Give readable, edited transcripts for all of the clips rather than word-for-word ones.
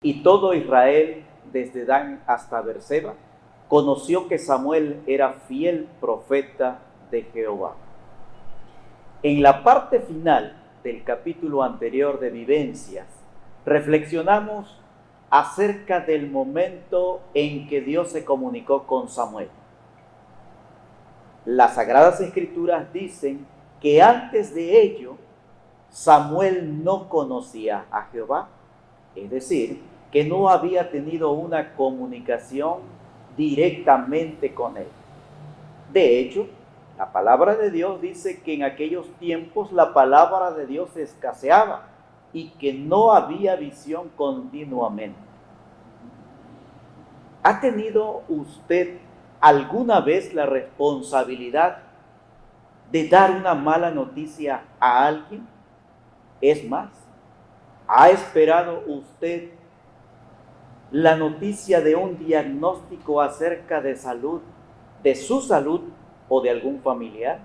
Y todo Israel, desde Dan hasta Beerseba, conoció que Samuel era fiel profeta de Jehová. En la parte final del capítulo anterior de Vivencias, reflexionamos acerca del momento en que Dios se comunicó con Samuel. Las Sagradas Escrituras dicen que antes de ello, Samuel no conocía a Jehová, es decir, que no había tenido una comunicación directamente con él. De hecho, la palabra de Dios dice que en aquellos tiempos la palabra de Dios escaseaba y que no había visión continuamente. ¿Ha tenido usted alguna vez la responsabilidad de dar una mala noticia a alguien? Es más, ¿ha esperado usted la noticia de un diagnóstico acerca de salud, de su salud o de algún familiar?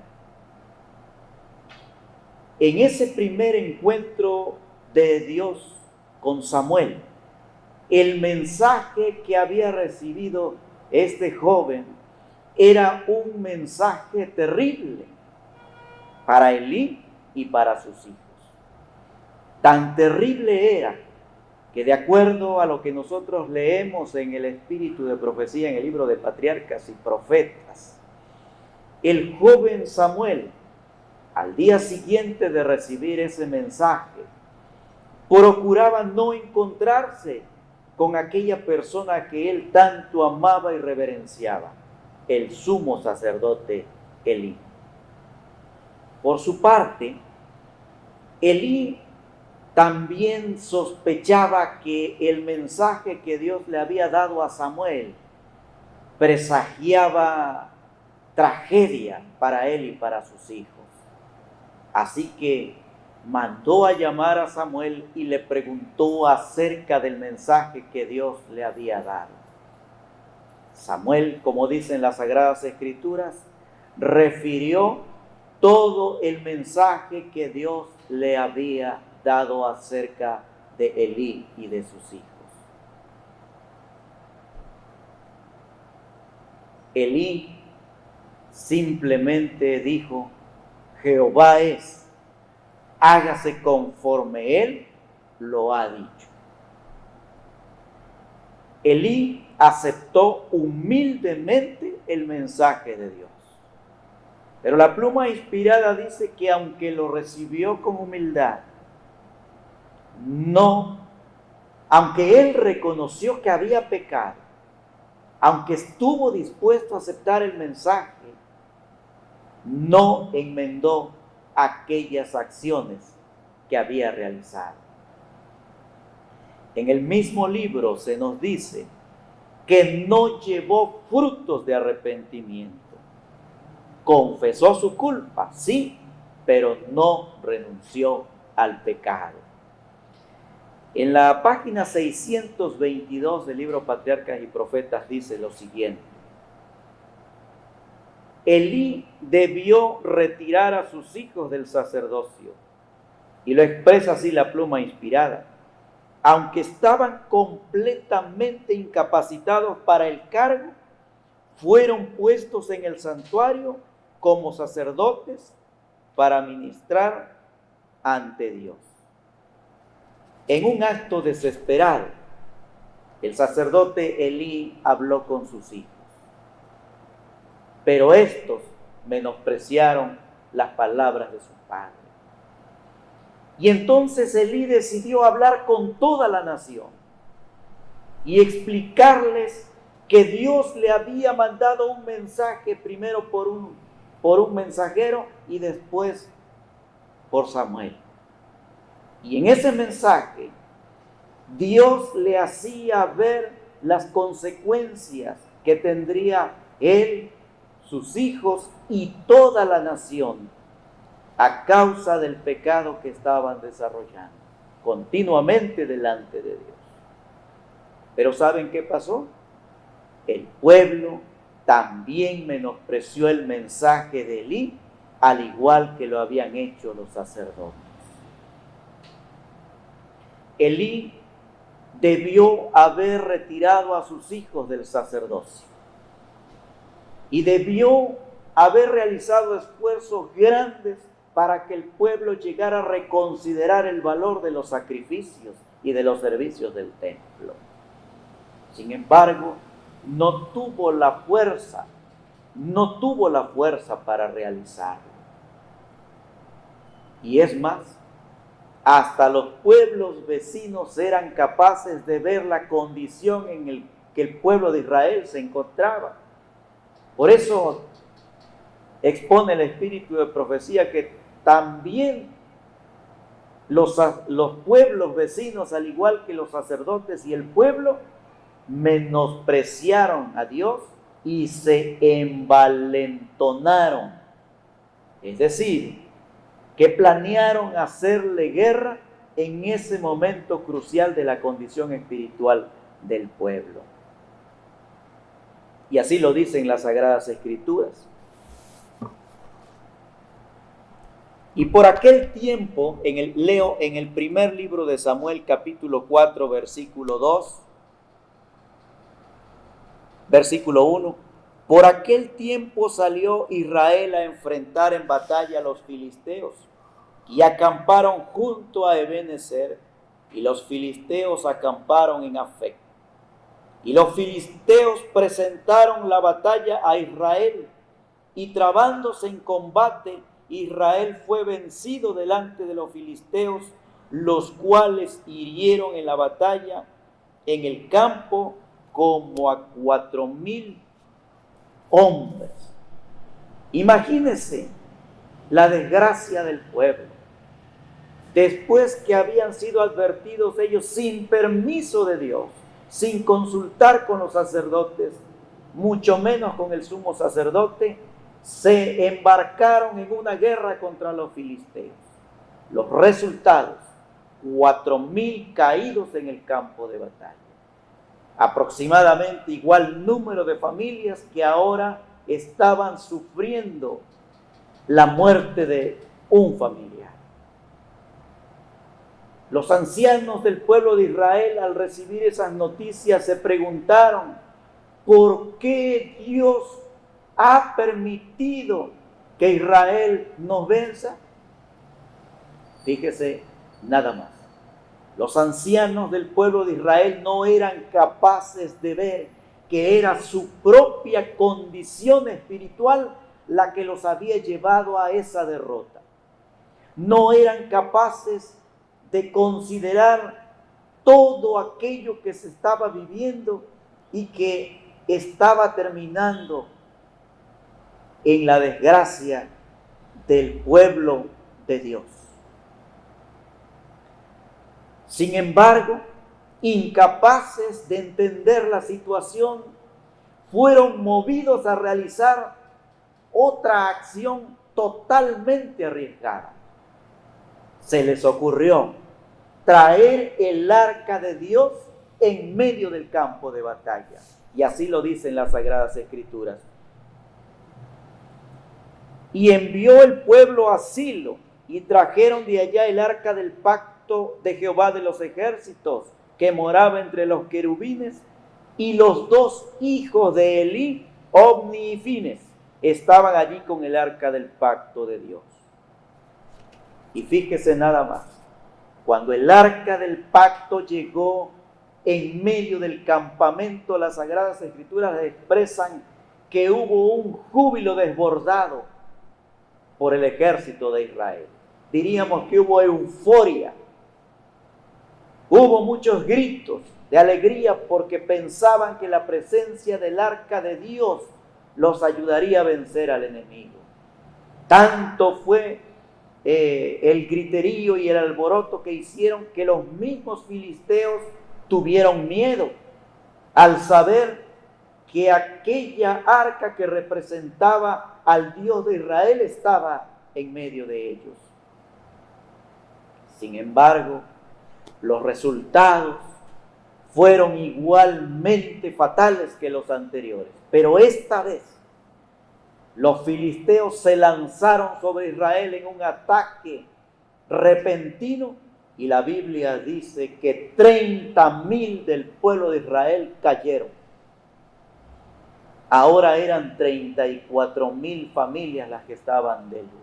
En ese primer encuentro de Dios con Samuel, el mensaje que había recibido este joven era un mensaje terrible para Elí y para sus hijos. Tan terrible era que, de acuerdo a lo que nosotros leemos en el espíritu de profecía en el libro de Patriarcas y Profetas, el joven Samuel, al día siguiente de recibir ese mensaje, procuraba no encontrarse con aquella persona que él tanto amaba y reverenciaba, el sumo sacerdote Elí. Por su parte, Elí también sospechaba que el mensaje que Dios le había dado a Samuel presagiaba tragedia para él y para sus hijos. Así que mandó a llamar a Samuel y le preguntó acerca del mensaje que Dios le había dado. Samuel, como dicen las Sagradas Escrituras, refirió todo el mensaje que Dios le había dado acerca de Elí y de sus hijos. Elí simplemente dijo: Jehová es, hágase conforme él lo ha dicho. Elí aceptó humildemente el mensaje de Dios. Pero la pluma inspirada dice que aunque lo recibió con humildad, aunque él reconoció que había pecado, aunque estuvo dispuesto a aceptar el mensaje, no enmendó aquellas acciones que había realizado. En el mismo libro se nos dice que no llevó frutos de arrepentimiento. Confesó su culpa, sí, pero no renunció al pecado. En la página 622 del libro Patriarcas y Profetas dice lo siguiente: Elí debió retirar a sus hijos del sacerdocio, y lo expresa así la pluma inspirada. Aunque estaban completamente incapacitados para el cargo, fueron puestos en el santuario como sacerdotes para ministrar ante Dios. En un acto desesperado, el sacerdote Elí habló con sus hijos, pero estos menospreciaron las palabras de su padre. Y entonces Elí decidió hablar con toda la nación y explicarles que Dios le había mandado un mensaje, primero por un mensajero y después por Samuel. Y en ese mensaje Dios le hacía ver las consecuencias que tendría él, sus hijos y toda la nación a causa del pecado que estaban desarrollando continuamente delante de Dios. Pero ¿saben qué pasó? El pueblo también menospreció el mensaje de Elí, al igual que lo habían hecho los sacerdotes. Elí debió haber retirado a sus hijos del sacerdocio y debió haber realizado esfuerzos grandes para que el pueblo llegara a reconsiderar el valor de los sacrificios y de los servicios del templo. Sin embargo, no tuvo la fuerza para realizarlo. Y es más, hasta los pueblos vecinos eran capaces de ver la condición en que el pueblo de Israel se encontraba. Por eso expone el espíritu de profecía que también los pueblos vecinos, al igual que los sacerdotes y el pueblo, menospreciaron a Dios y se envalentonaron. Es decir, que planearon hacerle guerra en ese momento crucial de la condición espiritual del pueblo. Y así lo dicen las Sagradas Escrituras. Y por aquel tiempo, leo en el primer libro de Samuel, capítulo 4, versículo 2, versículo 1. Por aquel tiempo salió Israel a enfrentar en batalla a los filisteos, y acamparon junto a Ebenezer, y los filisteos acamparon en Afec. Y los filisteos presentaron la batalla a Israel, y trabándose en combate, Israel fue vencido delante de los filisteos, los cuales hirieron en la batalla en el campo como a 4,000 hombres. Imagínense la desgracia del pueblo. Después que habían sido advertidos ellos sin permiso de Dios, sin consultar con los sacerdotes, mucho menos con el sumo sacerdote, se embarcaron en una guerra contra los filisteos. Los resultados: 4,000 caídos en el campo de batalla. Aproximadamente igual número de familias que ahora estaban sufriendo la muerte de un familiar. Los ancianos del pueblo de Israel, al recibir esas noticias, se preguntaron: ¿por qué Dios ha permitido que Israel nos venza? Fíjese nada más. Los ancianos del pueblo de Israel no eran capaces de ver que era su propia condición espiritual la que los había llevado a esa derrota. No eran capaces de considerar todo aquello que se estaba viviendo y que estaba terminando en la desgracia del pueblo de Dios. Sin embargo, incapaces de entender la situación, fueron movidos a realizar otra acción totalmente arriesgada. Se les ocurrió traer el arca de Dios en medio del campo de batalla. Y así lo dicen las Sagradas Escrituras. Y envió el pueblo a Silo, y trajeron de allá el arca del pacto de Jehová de los ejércitos, que moraba entre los querubines, y los 2 hijos de Elí, Ofni y Fines, estaban allí con el arca del pacto de Dios. Y fíjese nada más, cuando el arca del pacto llegó en medio del campamento, las Sagradas Escrituras expresan que hubo un júbilo desbordado por el ejército de Israel. Diríamos que hubo euforia. Hubo muchos gritos de alegría porque pensaban que la presencia del arca de Dios los ayudaría a vencer al enemigo. Tanto fue el griterío y el alboroto que hicieron que los mismos filisteos tuvieron miedo al saber que aquella arca que representaba al Dios de Israel estaba en medio de ellos. Sin embargo, los resultados fueron igualmente fatales que los anteriores. Pero esta vez, los filisteos se lanzaron sobre Israel en un ataque repentino y la Biblia dice que 30,000 del pueblo de Israel cayeron. Ahora eran 34,000 familias las que estaban de luto.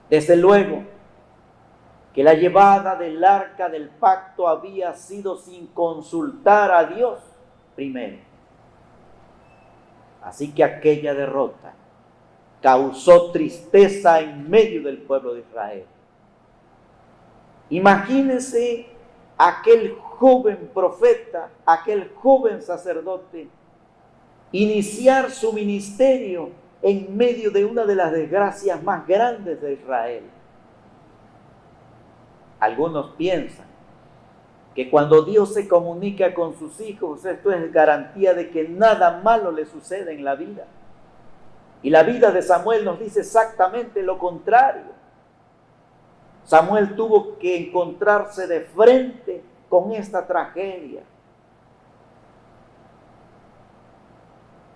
Desde luego que la llevada del arca del pacto había sido sin consultar a Dios primero. Así que aquella derrota causó tristeza en medio del pueblo de Israel. Imagínense aquel joven profeta, aquel joven sacerdote, iniciar su ministerio en medio de una de las desgracias más grandes de Israel. Algunos piensan que cuando Dios se comunica con sus hijos, esto es garantía de que nada malo le sucede en la vida. Y la vida de Samuel nos dice exactamente lo contrario. Samuel tuvo que encontrarse de frente con esta tragedia.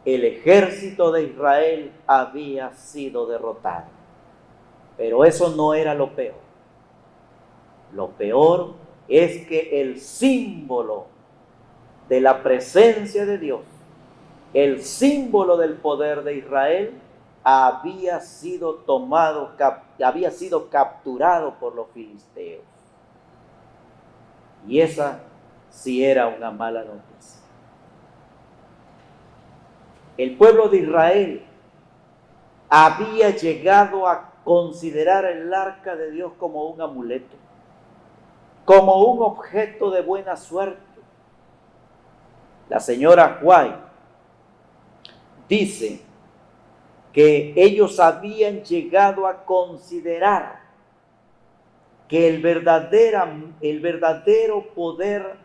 El ejército de Israel había sido derrotado. Pero eso no era lo peor. Lo peor es que el símbolo de la presencia de Dios, el símbolo del poder de Israel, había sido capturado por los filisteos. Y esa sí era una mala noticia. El pueblo de Israel había llegado a considerar el arca de Dios como un amuleto, como un objeto de buena suerte. La señora White dice que ellos habían llegado a considerar que el verdadero poder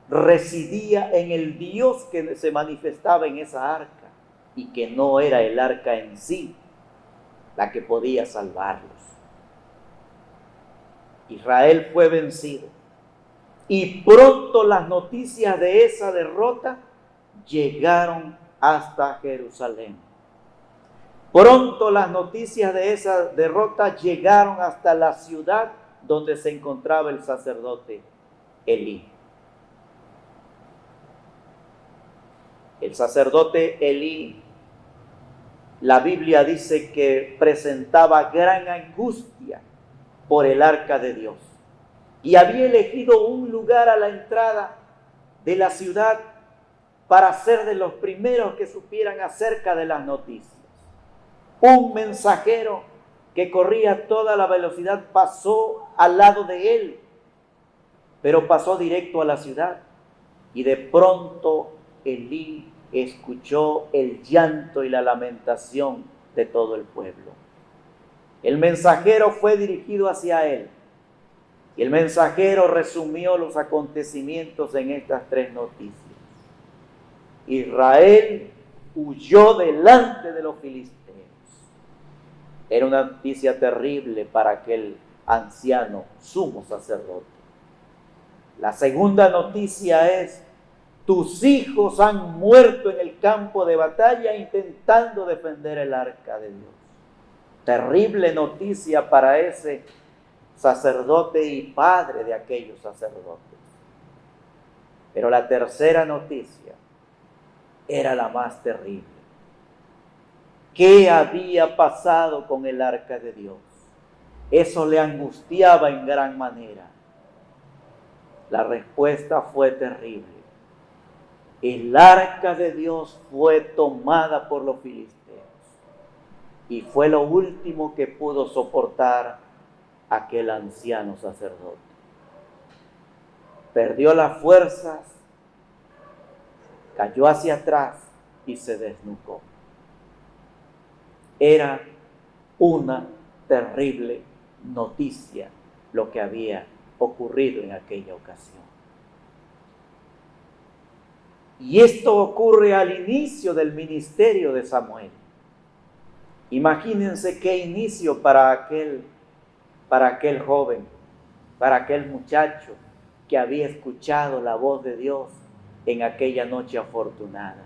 residía en el Dios que se manifestaba en esa arca y que no era el arca en sí la que podía salvarlos. Israel fue vencido y pronto las noticias de esa derrota llegaron hasta Jerusalén. Pronto las noticias de esa derrota llegaron hasta la ciudad donde se encontraba el sacerdote Elí. El sacerdote Elí, la Biblia dice que presentaba gran angustia por el arca de Dios y había elegido un lugar a la entrada de la ciudad para ser de los primeros que supieran acerca de las noticias. Un mensajero que corría a toda la velocidad pasó al lado de él, pero pasó directo a la ciudad y de pronto Elí escuchó el llanto y la lamentación de todo el pueblo. El mensajero fue dirigido hacia él y el mensajero resumió los acontecimientos en estas 3 noticias. Israel huyó delante de los filisteos. Era una noticia terrible para aquel anciano sumo sacerdote. La segunda noticia es: tus hijos han muerto en el campo de batalla intentando defender el arca de Dios. Terrible noticia para ese sacerdote y padre de aquellos sacerdotes. Pero la tercera noticia era la más terrible. ¿Qué había pasado con el arca de Dios? Eso le angustiaba en gran manera. La respuesta fue terrible. El arca de Dios fue tomada por los filisteos y fue lo último que pudo soportar aquel anciano sacerdote. Perdió las fuerzas, cayó hacia atrás y se desnucó. Era una terrible noticia lo que había ocurrido en aquella ocasión. Y esto ocurre al inicio del ministerio de Samuel. Imagínense qué inicio para aquel joven, para aquel muchacho que había escuchado la voz de Dios en aquella noche afortunada.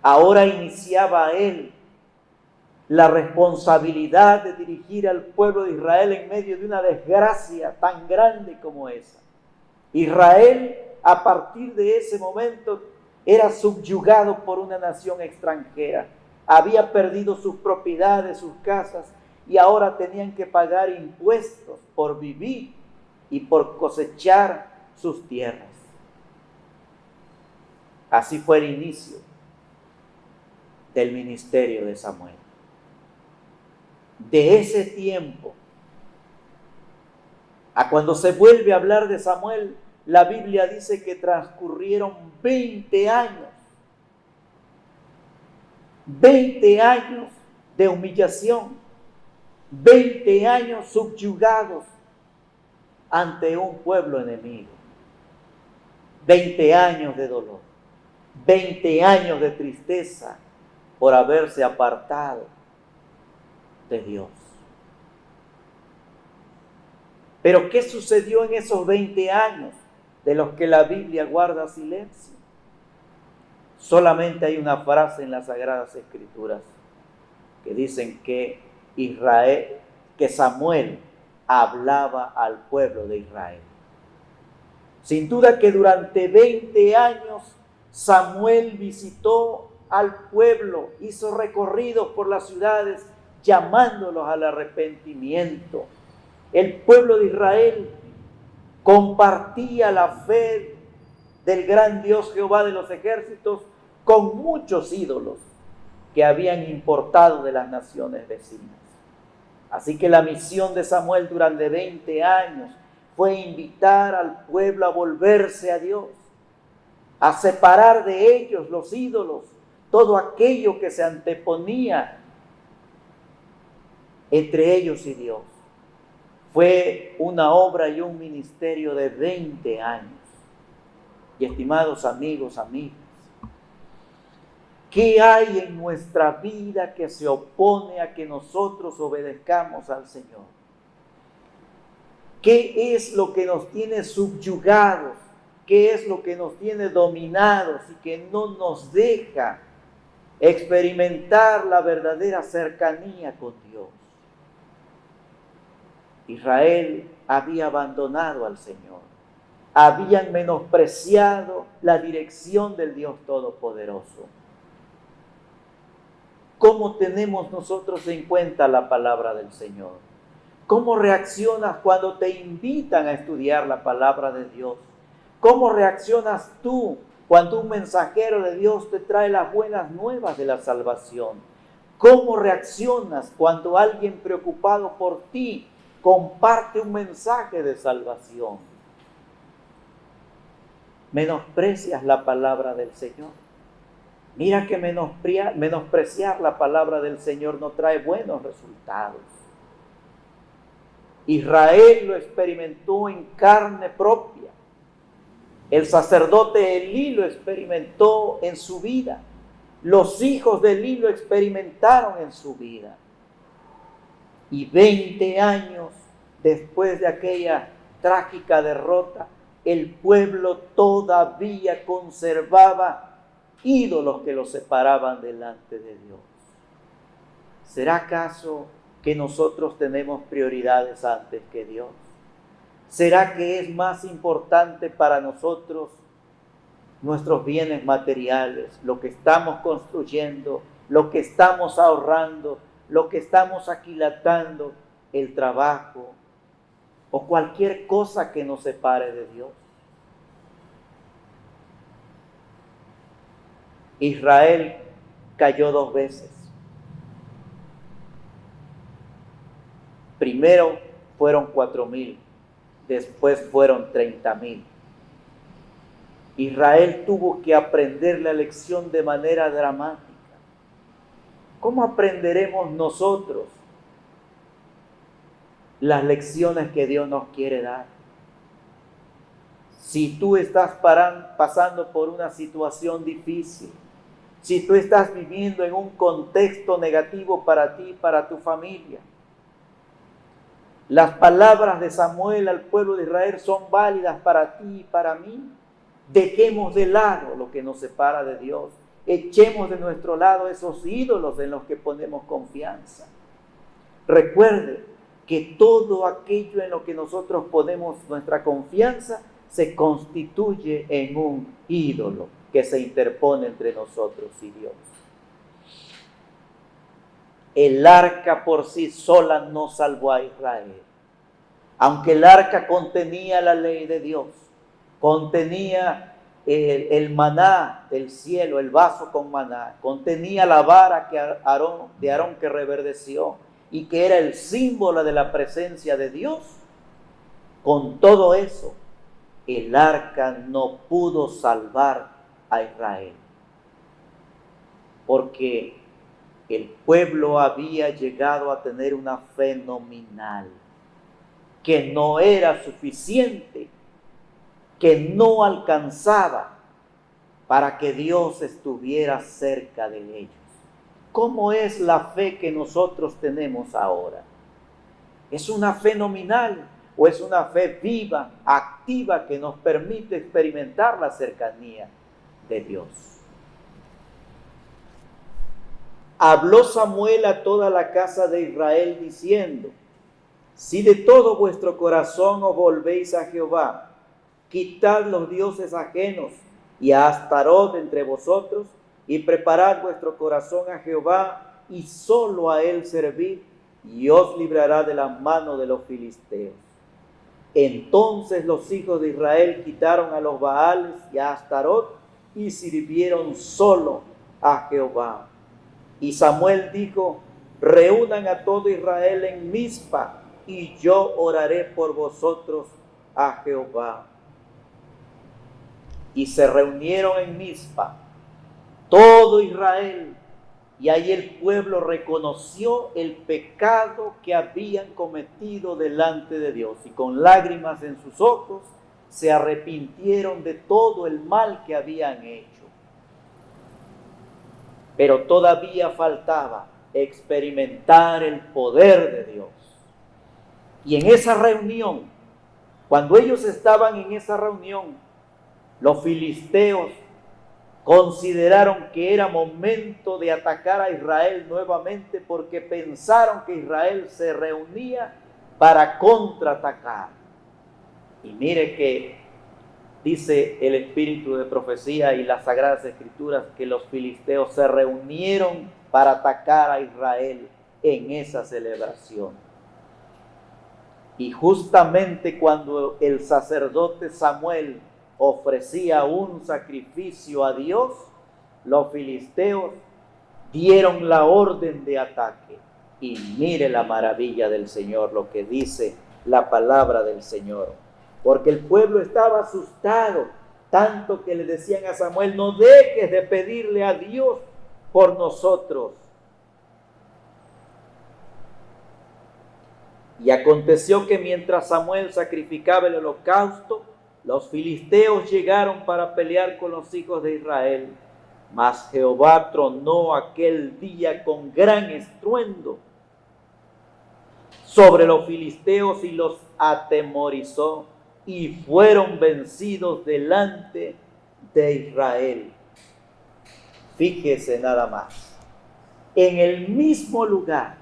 Ahora iniciaba él la responsabilidad de dirigir al pueblo de Israel en medio de una desgracia tan grande como esa. Israel, a partir de ese momento, era subyugado por una nación extranjera. Había perdido sus propiedades, sus casas, y ahora tenían que pagar impuestos por vivir y por cosechar sus tierras. Así fue el inicio del ministerio de Samuel. De ese tiempo a cuando se vuelve a hablar de Samuel, la Biblia dice que transcurrieron 20 años. 20 años de humillación, 20 años subyugados ante un pueblo enemigo, 20 años de dolor, 20 años de tristeza por haberse apartado de Dios. Pero ¿qué sucedió en esos 20 años de los que la Biblia guarda silencio? Solamente hay una frase en las Sagradas Escrituras que dicen que Samuel hablaba al pueblo de Israel. Sin duda que durante 20 años Samuel visitó al pueblo, hizo recorridos por las ciudades llamándolos al arrepentimiento. El pueblo de Israel compartía la fe del gran Dios Jehová de los ejércitos con muchos ídolos que habían importado de las naciones vecinas. Así que la misión de Samuel durante 20 años fue invitar al pueblo a volverse a Dios, a separar de ellos los ídolos, todo aquello que se anteponía entre ellos y Dios. Fue una obra y un ministerio de 20 años. Y estimados amigos, amigas, ¿qué hay en nuestra vida que se opone a que nosotros obedezcamos al Señor? ¿Qué es lo que nos tiene subyugados? ¿Qué es lo que nos tiene dominados y que no nos deja experimentar la verdadera cercanía con Dios? Israel había abandonado al Señor, habían menospreciado la dirección del Dios Todopoderoso. ¿Cómo tenemos nosotros en cuenta la palabra del Señor? ¿Cómo reaccionas cuando te invitan a estudiar la palabra de Dios? ¿Cómo reaccionas tú cuando un mensajero de Dios te trae las buenas nuevas de la salvación? ¿Cómo reaccionas cuando alguien preocupado por ti comparte un mensaje de salvación? ¿Menosprecias la palabra del Señor? Mira que menospreciar la palabra del Señor no trae buenos resultados. Israel lo experimentó en carne propia. El sacerdote Elí lo experimentó en su vida. Los hijos de Elí lo experimentaron en su vida. Y 20 años después de aquella trágica derrota, el pueblo todavía conservaba ídolos que los separaban delante de Dios. ¿Será acaso que nosotros tenemos prioridades antes que Dios? ¿Será que es más importante para nosotros nuestros bienes materiales, lo que estamos construyendo, lo que estamos ahorrando, lo que estamos aquilatando, el trabajo o cualquier cosa que nos separe de Dios? Israel cayó 2 veces. Primero fueron 4,000, después fueron 30,000. Israel tuvo que aprender la lección de manera dramática. ¿Cómo aprenderemos nosotros las lecciones que Dios nos quiere dar? Si tú estás pasando por una situación difícil, si tú estás viviendo en un contexto negativo para ti y para tu familia, las palabras de Samuel al pueblo de Israel son válidas para ti y para mí. Dejemos de lado lo que nos separa de Dios echemos de nuestro lado esos ídolos en los que ponemos confianza. Recuerde que todo aquello en lo que nosotros ponemos nuestra confianza se constituye en un ídolo que se interpone entre nosotros y Dios. El arca por sí sola no salvó a Israel. Aunque el arca contenía la ley de Dios, contenía el maná del cielo, el vaso con maná, contenía la vara de Aarón que reverdeció y que era el símbolo de la presencia de Dios, con todo eso, el arca no pudo salvar a Israel, porque el pueblo había llegado a tener una fe nominal, que no era suficiente, que no alcanzaba para que Dios estuviera cerca de ellos. ¿Cómo es la fe que nosotros tenemos ahora? ¿Es una fe nominal o es una fe viva, activa, que nos permite experimentar la cercanía de Dios? Habló Samuel a toda la casa de Israel diciendo: si de todo vuestro corazón os volvéis a Jehová, quitad los dioses ajenos y a Astarot entre vosotros, y preparad vuestro corazón a Jehová, y solo a él servid, y os librará de la mano de los filisteos. Entonces los hijos de Israel quitaron a los Baales y a Astarot, y sirvieron solo a Jehová. Y Samuel dijo: reúnan a todo Israel en Mizpa, y yo oraré por vosotros a Jehová. Y se reunieron en Mizpa todo Israel, y ahí el pueblo reconoció el pecado que habían cometido delante de Dios, y con lágrimas en sus ojos se arrepintieron de todo el mal que habían hecho. Pero todavía faltaba experimentar el poder de Dios. Y en esa reunión, cuando ellos estaban en esa reunión, los filisteos consideraron que era momento de atacar a Israel nuevamente, porque pensaron que Israel se reunía para contraatacar. Y mire que dice el espíritu de profecía y las sagradas escrituras que los filisteos se reunieron para atacar a Israel en esa celebración. Y justamente cuando el sacerdote Samuel ofrecía un sacrificio a Dios, los filisteos dieron la orden de ataque. Y mire la maravilla del Señor, lo que dice la palabra del Señor. Porque el pueblo estaba asustado, tanto que le decían a Samuel: no dejes de pedirle a Dios por nosotros. Y aconteció que mientras Samuel sacrificaba el holocausto, los filisteos llegaron para pelear con los hijos de Israel. Mas Jehová tronó aquel día con gran estruendo sobre los filisteos y los atemorizó, y fueron vencidos delante de Israel. Fíjese nada más, en el mismo lugar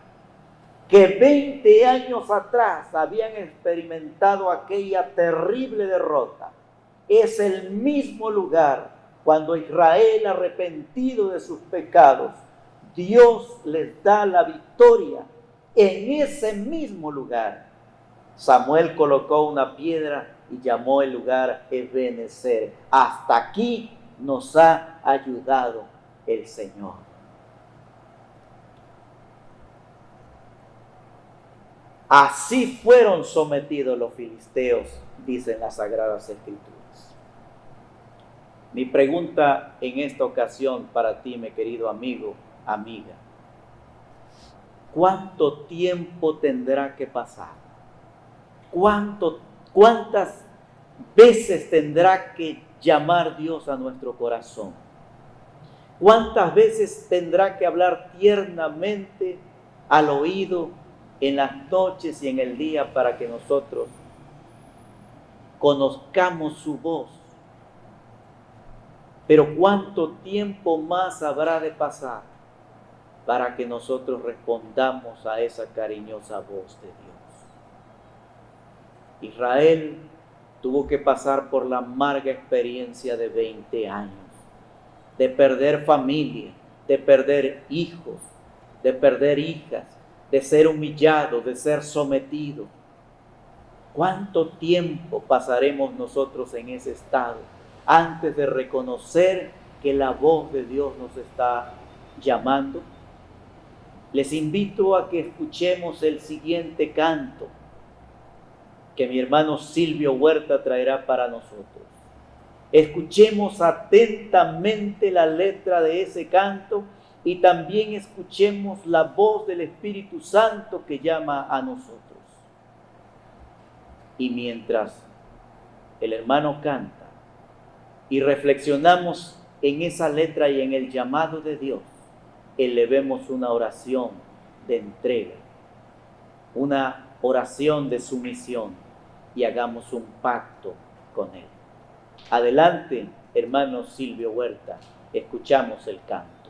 que 20 años atrás habían experimentado aquella terrible derrota, es el mismo lugar cuando Israel, arrepentido de sus pecados, Dios les da la victoria. En ese mismo lugar, Samuel colocó una piedra y llamó el lugar Ebenezer. Hasta aquí nos ha ayudado el Señor. Así fueron sometidos los filisteos, dicen las Sagradas Escrituras. Mi pregunta en esta ocasión para ti, mi querido amigo, amiga: ¿cuánto tiempo tendrá que pasar? ¿Cuántas veces tendrá que llamar Dios a nuestro corazón? ¿Cuántas veces tendrá que hablar tiernamente al oído en las noches y en el día para que nosotros conozcamos su voz? Pero ¿cuánto tiempo más habrá de pasar para que nosotros respondamos a esa cariñosa voz de Dios? Israel tuvo que pasar por la amarga experiencia de 20 años, de perder familia, de perder hijos, de perder hijas, de ser humillado, de ser sometido. ¿Cuánto tiempo pasaremos nosotros en ese estado antes de reconocer que la voz de Dios nos está llamando? Les invito a que escuchemos el siguiente canto que mi hermano Silvio Huerta traerá para nosotros. Escuchemos atentamente la letra de ese canto y también escuchemos la voz del Espíritu Santo que llama a nosotros. Y mientras el hermano canta y reflexionamos en esa letra y en el llamado de Dios, elevemos una oración de entrega, una oración de sumisión y hagamos un pacto con Él. Adelante, hermano Silvio Huerta, escuchamos el canto.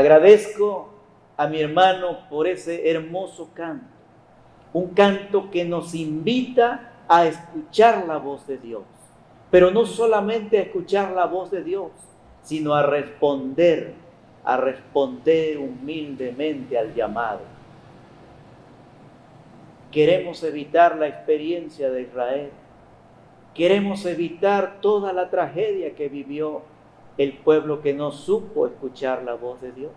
Agradezco a mi hermano por ese hermoso canto, un canto que nos invita a escuchar la voz de Dios, pero no solamente a escuchar la voz de Dios, sino a responder humildemente al llamado. Queremos evitar la experiencia de Israel. Queremos evitar toda la tragedia que vivió el pueblo que no supo escuchar la voz de Dios.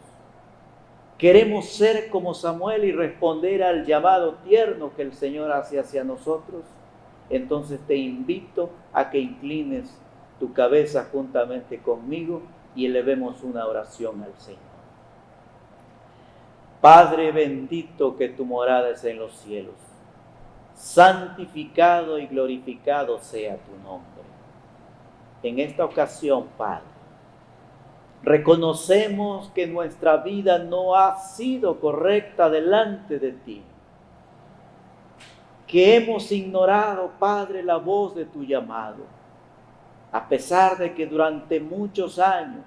Queremos ser como Samuel y responder al llamado tierno que el Señor hace hacia nosotros. Entonces te invito a que inclines tu cabeza juntamente conmigo y elevemos una oración al Señor. Padre bendito, que tu morada es en los cielos, santificado y glorificado sea tu nombre. En esta ocasión, Padre, reconocemos que nuestra vida no ha sido correcta delante de ti, que hemos ignorado, Padre, la voz de tu llamado, a pesar de que durante muchos años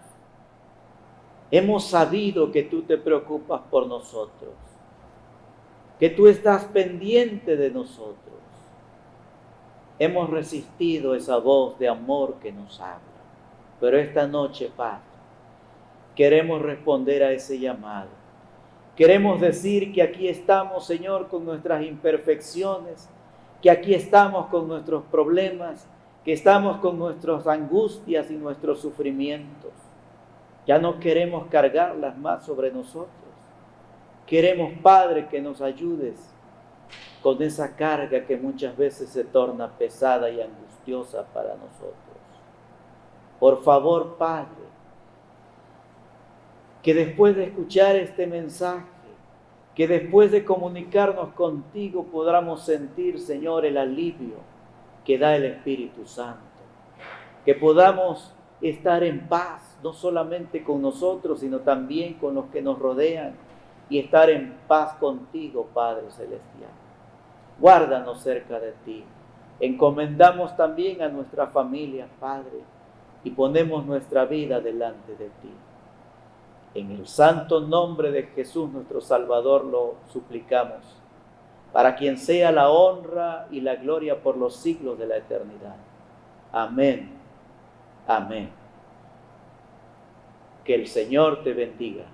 hemos sabido que tú te preocupas por nosotros, que tú estás pendiente de nosotros. Hemos resistido esa voz de amor que nos habla, pero esta noche, Padre, queremos responder a ese llamado. Queremos decir que aquí estamos, Señor, con nuestras imperfecciones, que aquí estamos con nuestros problemas, que estamos con nuestras angustias y nuestros sufrimientos. Ya no queremos cargarlas más sobre nosotros. Queremos, Padre, que nos ayudes con esa carga que muchas veces se torna pesada y angustiosa para nosotros. Por favor, Padre, que después de escuchar este mensaje, que después de comunicarnos contigo podamos sentir, Señor, el alivio que da el Espíritu Santo. Que podamos estar en paz, no solamente con nosotros, sino también con los que nos rodean, y estar en paz contigo, Padre Celestial. Guárdanos cerca de ti. Encomendamos también a nuestra familia, Padre, y ponemos nuestra vida delante de ti. En el santo nombre de Jesús, nuestro Salvador, lo suplicamos, para quien sea la honra y la gloria por los siglos de la eternidad. Amén. Amén. Que el Señor te bendiga.